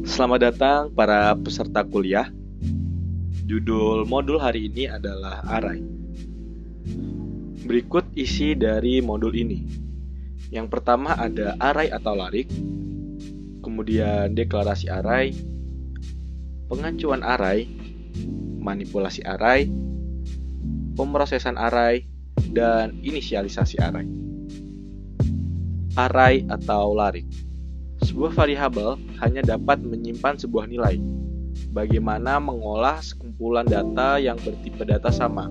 Selamat datang para peserta kuliah. Judul modul hari ini adalah array. Berikut isi dari modul ini. Yang pertama ada array atau larik, kemudian deklarasi array, pengacuan array, manipulasi array, pemrosesan array, dan inisialisasi array. Array atau larik. Sebuah variabel hanya dapat menyimpan sebuah nilai. Bagaimana mengolah sekumpulan data yang bertipe data sama?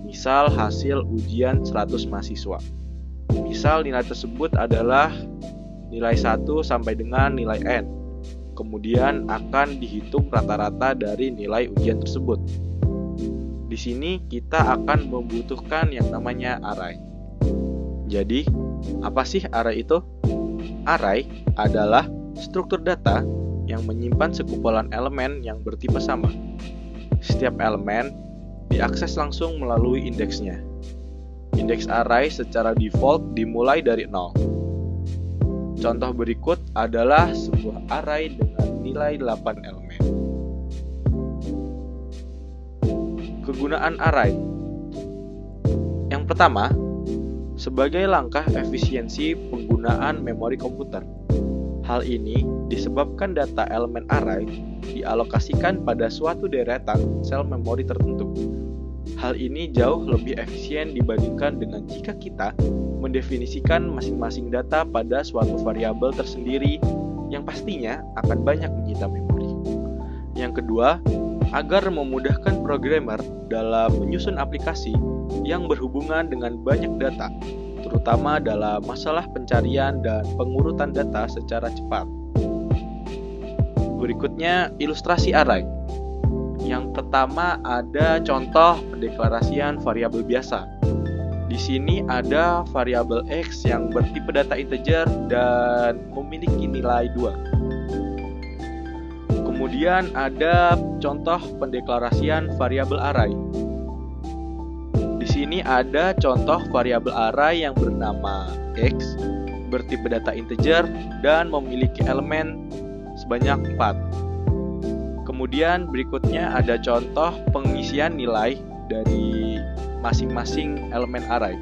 Misal hasil ujian 100 mahasiswa. Misal nilai tersebut adalah nilai 1 sampai dengan nilai N. Kemudian akan dihitung rata-rata dari nilai ujian tersebut. Di sini kita akan membutuhkan yang namanya array. Jadi, apa sih array itu? Array adalah struktur data yang menyimpan sekumpulan elemen yang bertipe sama. Setiap elemen diakses langsung melalui indeksnya. Indeks array secara default dimulai dari 0. Contoh berikut adalah sebuah array dengan nilai 8 elemen. Kegunaan array. Yang pertama, sebagai langkah efisiensi penggunaan memori komputer. Hal ini disebabkan data elemen array dialokasikan pada suatu deretan sel memori tertentu. Hal ini jauh lebih efisien dibandingkan dengan jika kita mendefinisikan masing-masing data pada suatu variabel tersendiri yang pastinya akan banyak menyita memori. Yang kedua, agar memudahkan programmer dalam menyusun aplikasi yang berhubungan dengan banyak data, terutama dalam masalah pencarian dan pengurutan data secara cepat. Berikutnya, ilustrasi array. Yang pertama ada contoh pendeklarasian variabel biasa. Di sini ada variabel X yang bertipe data integer dan memiliki nilai 2. Kemudian ada contoh pendeklarasian variabel array. Di sini ada contoh variabel array yang bernama X, bertipe data integer dan memiliki elemen sebanyak 4. Kemudian berikutnya ada contoh pengisian nilai dari masing-masing elemen array.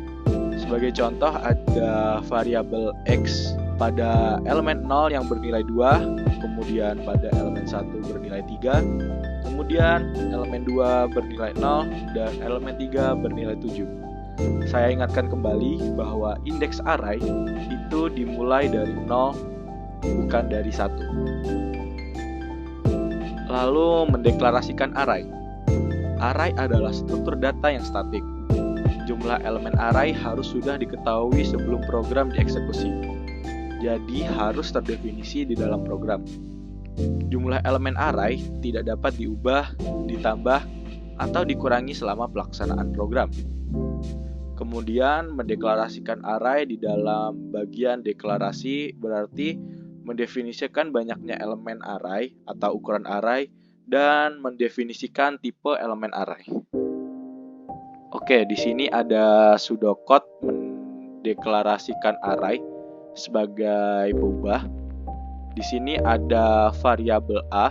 Sebagai contoh ada variabel X pada elemen 0 yang bernilai 2, kemudian pada elemen 1 bernilai 3, kemudian elemen 2 bernilai 0, dan elemen 3 bernilai 7. Saya ingatkan kembali bahwa indeks array itu dimulai dari 0, bukan dari 1. Lalu mendeklarasikan array. Array adalah struktur data yang statik. Jumlah elemen array harus sudah diketahui sebelum program dieksekusi. Jadi harus terdefinisi di dalam program. Jumlah elemen array tidak dapat diubah, ditambah, atau dikurangi selama pelaksanaan program. Kemudian mendeklarasikan array di dalam bagian deklarasi berarti mendefinisikan banyaknya elemen array atau ukuran array dan mendefinisikan tipe elemen array. Oke, di sini ada pseudocode mendeklarasikan array sebagai berubah. Di sini ada variabel A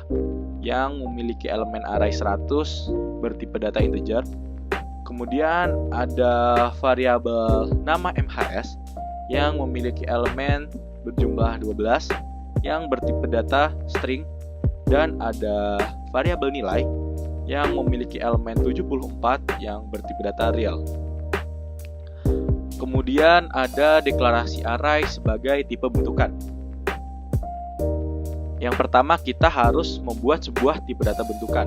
yang memiliki elemen array 100 bertipe data integer. Kemudian ada variabel nama MHS yang memiliki elemen berjumlah 12 yang bertipe data string, dan ada variabel nilai yang memiliki elemen 74 yang bertipe data real. Kemudian ada deklarasi array sebagai tipe bentukan. Yang pertama kita harus membuat sebuah tipe data bentukan.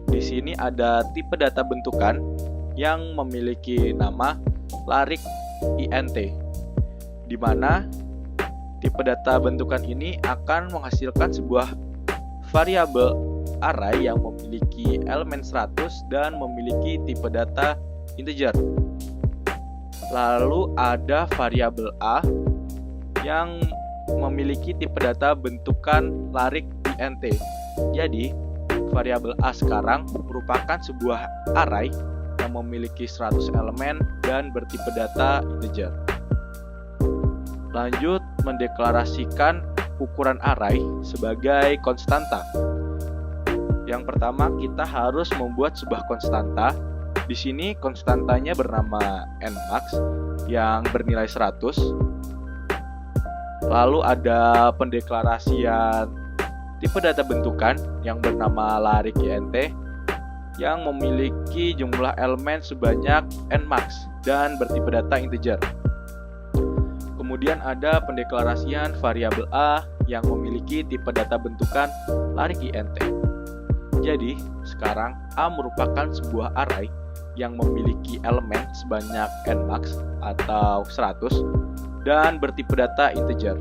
Di sini ada tipe data bentukan yang memiliki nama larik int, di mana tipe data bentukan ini akan menghasilkan sebuah variabel array yang memiliki elemen 100 dan memiliki tipe data integer. Lalu ada variabel A yang memiliki tipe data bentukan larik int. Jadi, variabel A sekarang merupakan sebuah array yang memiliki 100 elemen dan bertipe data integer. Lanjut mendeklarasikan ukuran array sebagai konstanta. Yang pertama, kita harus membuat sebuah konstanta. Di sini konstantanya bernama nmax yang bernilai 100. Lalu ada pendeklarasian tipe data bentukan yang bernama larik int yang memiliki jumlah elemen sebanyak nmax dan bertipe data integer. Kemudian ada pendeklarasian variabel a yang memiliki tipe data bentukan larik int. Jadi, sekarang A merupakan sebuah array yang memiliki elemen sebanyak nmax atau 100 dan bertipe data integer.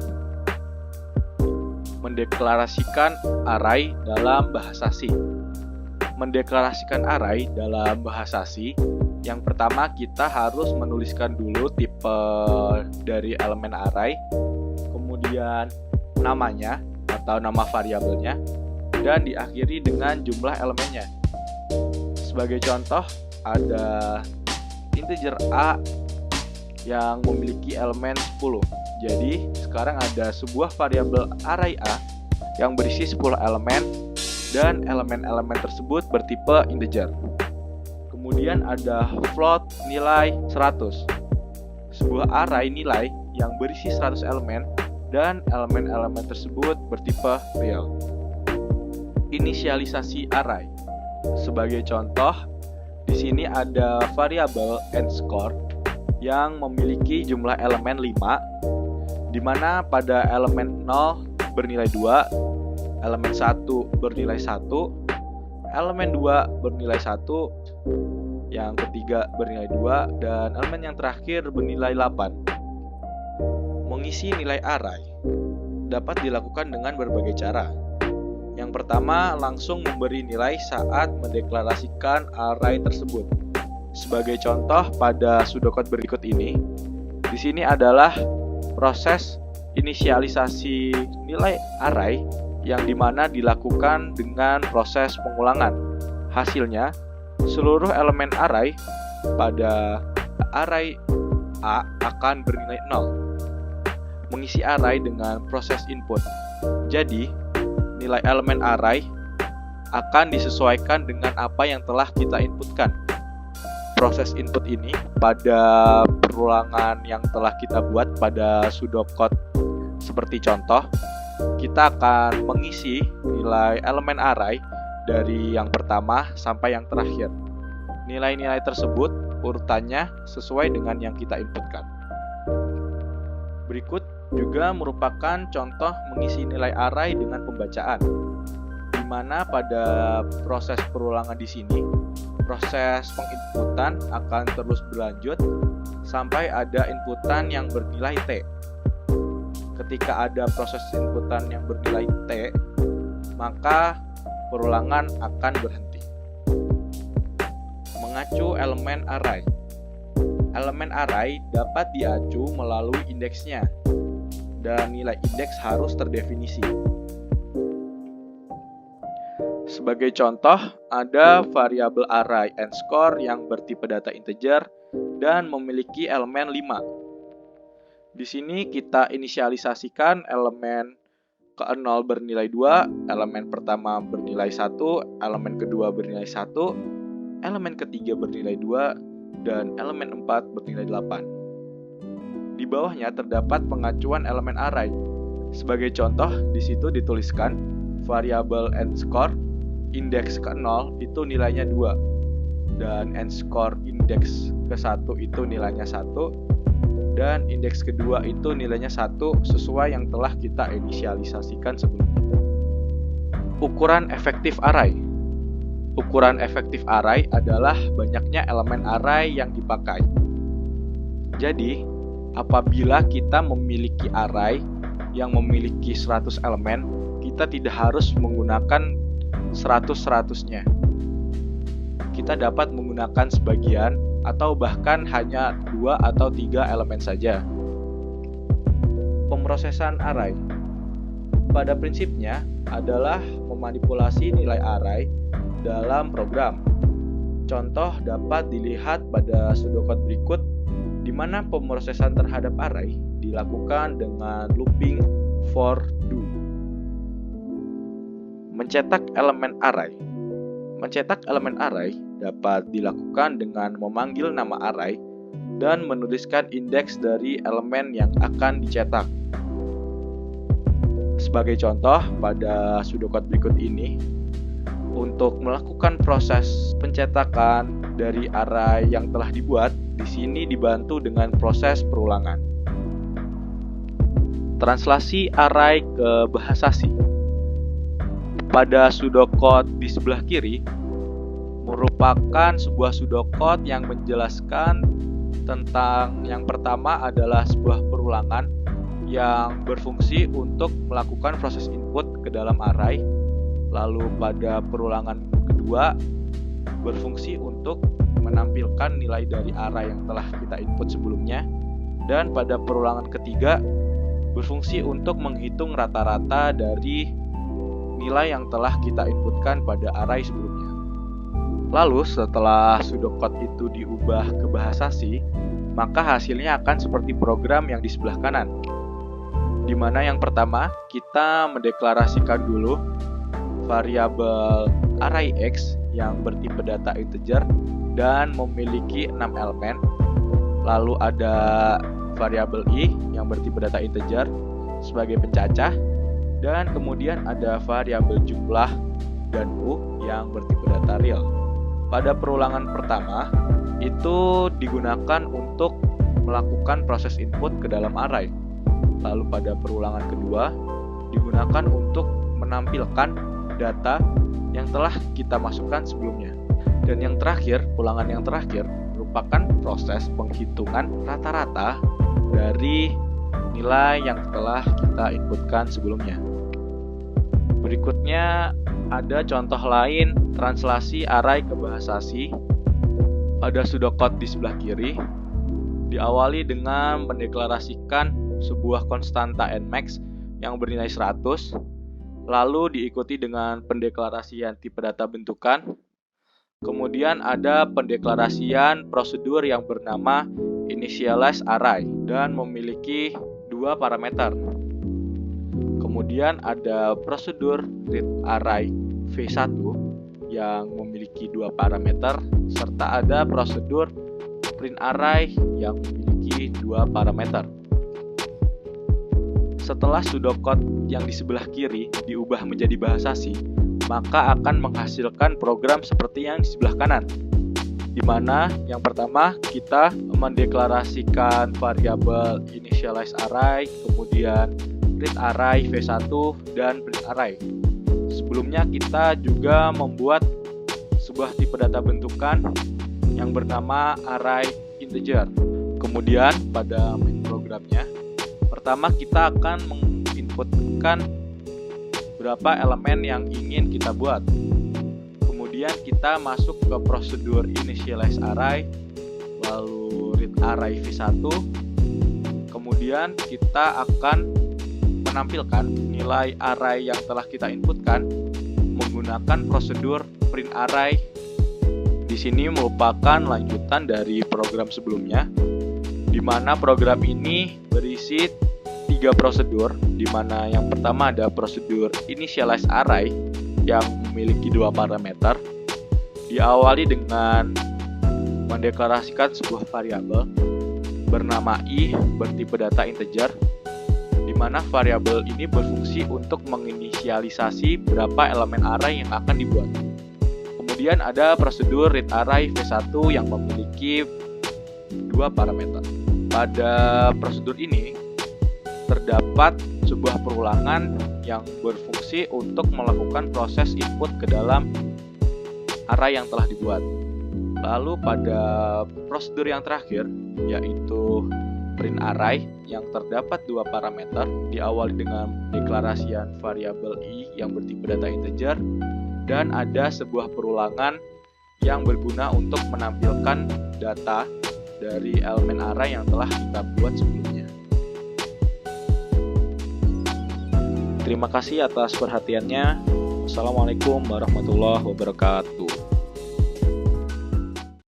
Mendeklarasikan array dalam bahasa C. Mendeklarasikan array dalam bahasa C, yang pertama kita harus menuliskan dulu tipe dari elemen array, kemudian namanya atau nama variabelnya, dan diakhiri dengan jumlah elemennya. Sebagai contoh, ada integer A yang memiliki elemen 10. Jadi, sekarang ada sebuah variabel array A yang berisi 10 elemen dan elemen-elemen tersebut bertipe integer. Kemudian ada float nilai 100. Sebuah array nilai yang berisi 100 elemen dan elemen-elemen tersebut bertipe real. Inisialisasi array. Sebagai contoh, di sini ada variabel nscore yang memiliki jumlah elemen 5, di mana pada elemen 0 bernilai 2, elemen 1 bernilai 1, elemen 2 bernilai 1, yang ketiga bernilai 2, dan elemen yang terakhir bernilai 8. Mengisi nilai array dapat dilakukan dengan berbagai cara. Yang pertama, langsung memberi nilai saat mendeklarasikan array tersebut. Sebagai contoh pada pseudocode berikut ini, di sini adalah proses inisialisasi nilai array yang dimana dilakukan dengan proses pengulangan. Hasilnya, seluruh elemen array pada array A akan bernilai 0. Mengisi array dengan proses input. Jadi, nilai elemen array akan disesuaikan dengan apa yang telah kita inputkan. Proses input ini pada perulangan yang telah kita buat pada pseudocode seperti contoh, kita akan mengisi nilai elemen array dari yang pertama sampai yang terakhir. Nilai-nilai tersebut urutannya sesuai dengan yang kita inputkan. Berikut juga merupakan contoh mengisi nilai array dengan pembacaan, di mana pada proses perulangan di sini, proses penginputan akan terus berlanjut sampai ada inputan yang bernilai T. Ketika ada proses inputan yang bernilai T, maka perulangan akan berhenti. Mengacu elemen array. Elemen array dapat diacu melalui indeksnya, dan nilai indeks harus terdefinisi. Sebagai contoh, ada variabel array nscore yang bertipe data integer dan memiliki elemen 5. Di sini kita inisialisasikan elemen ke-0 bernilai 2, elemen pertama bernilai 1, elemen kedua bernilai 1, elemen ketiga bernilai 2, dan elemen 4 bernilai 8. Di bawahnya terdapat pengacuan elemen array. Sebagai contoh, di situ dituliskan variabel nscore indeks ke-0 itu nilainya 2, dan nscore indeks ke-1 itu nilainya 1, dan indeks kedua itu nilainya 1 sesuai yang telah kita inisialisasikan sebelumnya. Ukuran efektif array. Ukuran efektif array adalah banyaknya elemen array yang dipakai. Jadi, apabila kita memiliki array yang memiliki 100 elemen, kita tidak harus menggunakan 100-100-nya. Kita dapat menggunakan sebagian atau bahkan hanya 2 atau 3 elemen saja. Pemrosesan array pada prinsipnya adalah memanipulasi nilai array dalam program. Contoh dapat dilihat pada pseudocode berikut, di mana pemrosesan terhadap array dilakukan dengan looping for do. Mencetak elemen array. Mencetak elemen array dapat dilakukan dengan memanggil nama array dan menuliskan indeks dari elemen yang akan dicetak. Sebagai contoh, pada pseudocode berikut ini, untuk melakukan proses pencetakan dari array yang telah dibuat, di sini dibantu dengan proses perulangan. Translasi array ke bahasa C. Pada pseudocode di sebelah kiri merupakan sebuah pseudocode yang menjelaskan tentang yang pertama adalah sebuah perulangan yang berfungsi untuk melakukan proses input ke dalam array. Lalu pada perulangan kedua berfungsi untuk menampilkan nilai dari array yang telah kita input sebelumnya. Dan pada perulangan ketiga berfungsi untuk menghitung rata-rata dari nilai yang telah kita inputkan pada array sebelumnya. Lalu setelah pseudocode itu diubah ke bahasa C, maka hasilnya akan seperti program yang di sebelah kanan, di mana yang pertama kita mendeklarasikan dulu variabel array X yang bertipe data integer dan memiliki 6 elemen. Lalu ada variabel I yang bertipe data integer sebagai pencacah, dan kemudian ada variabel jumlah dan U yang bertipe data real. Pada perulangan pertama itu digunakan untuk melakukan proses input ke dalam array. Lalu pada perulangan kedua digunakan untuk menampilkan data yang telah kita masukkan sebelumnya. Dan yang terakhir, ulangan yang terakhir merupakan proses penghitungan rata-rata dari nilai yang telah kita inputkan sebelumnya. Berikutnya ada contoh lain translasi array ke bahasa C. Pada pseudocode di sebelah kiri diawali dengan mendeklarasikan sebuah konstanta nmax yang bernilai 100, lalu diikuti dengan pendeklarasian tipe data bentukan. Kemudian ada pendeklarasian prosedur yang bernama initialize array dan memiliki 2 parameter. Kemudian ada prosedur read array v1 yang memiliki 2 parameter, serta ada prosedur print array yang memiliki 2 parameter. Setelah pseudocode yang di sebelah kiri diubah menjadi bahasa C, maka akan menghasilkan program seperti yang di sebelah kanan, di mana yang pertama kita mendeklarasikan variabel initialize array, kemudian read array v1 dan print array. Sebelumnya kita juga membuat sebuah tipe data bentukan yang bernama array integer. Kemudian pada main programnya, pertama kita akan menginputkan berapa elemen yang ingin kita buat. Kemudian kita masuk ke prosedur initialize array, lalu read array v1. Kemudian kita akan menampilkan nilai array yang telah kita inputkan menggunakan prosedur print array. Di sini merupakan lanjutan dari program sebelumnya, di mana program ini berisi 3 prosedur, di mana yang pertama ada prosedur initialize array yang memiliki 2 parameter. Diawali dengan mendeklarasikan sebuah variabel bernama I bertipe data integer, di mana variabel ini berfungsi untuk menginisialisasi berapa elemen array yang akan dibuat. Kemudian ada prosedur read array v1 yang memiliki 2 parameter. Pada prosedur ini terdapat sebuah perulangan yang berfungsi untuk melakukan proses input ke dalam array yang telah dibuat. Lalu pada prosedur yang terakhir, yaitu print array yang terdapat 2 parameter, diawali dengan deklarasian variabel I yang bertipe data integer, dan ada sebuah perulangan yang berguna untuk menampilkan data dari elemen array yang telah kita buat sebelumnya. Terima kasih atas perhatiannya. Wassalamualaikum warahmatullahi wabarakatuh.